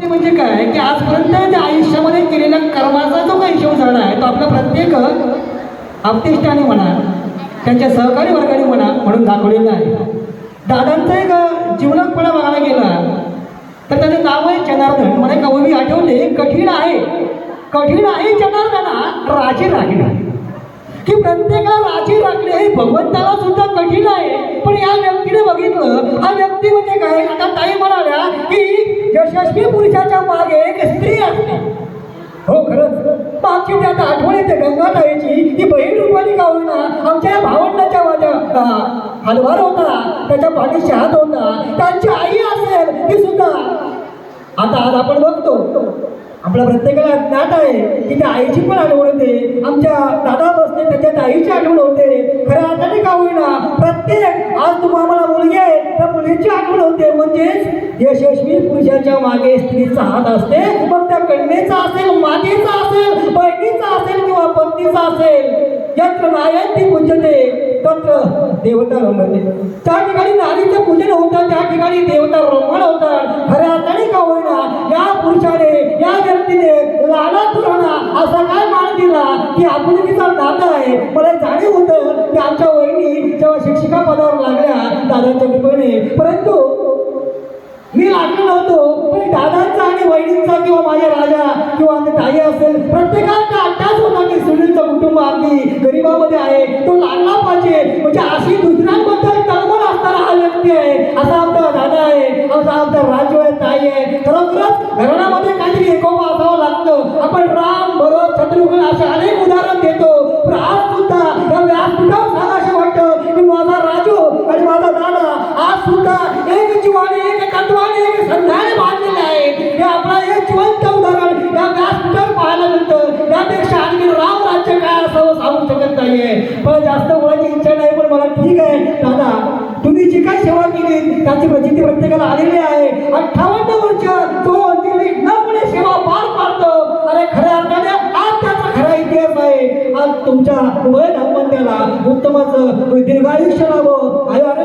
म्हणजे काय की आजपर्यंत त्या आयुष्यामध्ये केलेल्या कर्माचा जो काही हिशोब झाला आहे तो आपला प्रत्येक आपतिष्टाने म्हणा, त्यांच्या सहकारी वर्गाने म्हणा म्हणून दाखवलेला आहे. दादांचा एक जीवनपणा बघायला गेला तर त्याचं नाव आहे जनार्दन. मला एक कवी आठवते, कठीण आहे जनार्दना राजी राखणे. की प्रत्येकाला राजी राखणे हे भगवंताला सुद्धा कठीण आहे. पण या व्यक्तीने बघितलं, हा व्यक्ती म्हणजे काय, आता ताई म्हणाल्या की यशस्वी पुरुषाच्या मागे एक स्त्री असते. हो खरंच, मागची ते आता आठवण येते गंगाताईची. ती बहीण रुपाली का होईना आमच्या भावंडाच्या माझ्या हलवार होता, त्याच्या पाठी शहाद होता, त्यांची आई असेल ती सुद्धा. आता आज आपण बघतो, आपल्या प्रत्येकाला ज्ञात आहे की त्या आईची पण आठवण होते, आमच्या दादा बसते त्याच्या आईची आठवण होते. खऱ्या अर्थाने का होईना प्रत्येक आज तुम्हाला मुलगी आहे त्या मुलीची आठवण होते. म्हणजेच यशस्वी पुरुषाच्या मागे स्त्रीचा हात असते. मग त्या कन्येचा असेल, मातेचा असेल, बहिणीचा असेल किंवा पत्नीचा असेल. यत्र नायंती पूजते तत्र देवता रमते. त्या ठिकाणी नारीचं पूजन होतं, त्या ठिकाणी देवता रमण होतात. खऱ्या अर्थाने का होईना या पुरुषाने, या व्यक्तीने लाडा पुराणा असा काय मान दिला की आपुलकीचा नाता आहे. मला जाणीव होतं की आमच्या वहिनी जेव्हा शिक्षिका पदावर लागल्या दादांच्या कृपेने, परंतु मी लागलो नव्हतो. पण दादांचा आणि वहिनींचा किंवा माझ्या राजा किंवा आमची ताई असेल, प्रत्येकाचा अट्टाच होता की सुनीलचं कुटुंब अगदी गरिबामध्ये आहे, तो लागला पाहिजे. म्हणजे अशी दुसऱ्यांबद्दल तळमळ असणारा हा व्यक्ती आहे. असा आमचा दादा आहे, आमचा राजू आहे, ताई आहे. खरोखरच घराण्यामध्ये काहीतरी एकोपा असावं लागतं. आपण राम, भरत, शत्रुघ्न असे अनेक उदाहरण देतो. पण आज सुद्धा या व्यासपीठावर सांगायचं वाटतं की माझा राजू आणि माझा दादा आज सुद्धा एक जीवाने, एक तत्वाने, एक संधाने बांधलेले आहे. हे आपला एक जिवंत उदाहरण या व्यासपीठावर पाहायला मिळतं. यापेक्षा आणखी राम राज्य काय असावं सांगू शकत नाहीये. पण जास्त बोलायची इच्छा नाही, पण मला ठीक आहे दादा, तुम्ही जी काय सेवा केली त्याची प्रचिती प्रत्येकाला आलेली आहे. 58 वर्ष तो निर्विघ्नपणे सेवा पार पाडतो. अरे खऱ्या अर्थाने आज त्याचा खरा इतिहास आहे. आज तुमच्या उभय धामंत्याला उत्तमाचं दीर्घायुष्य लाभो, आयुर्य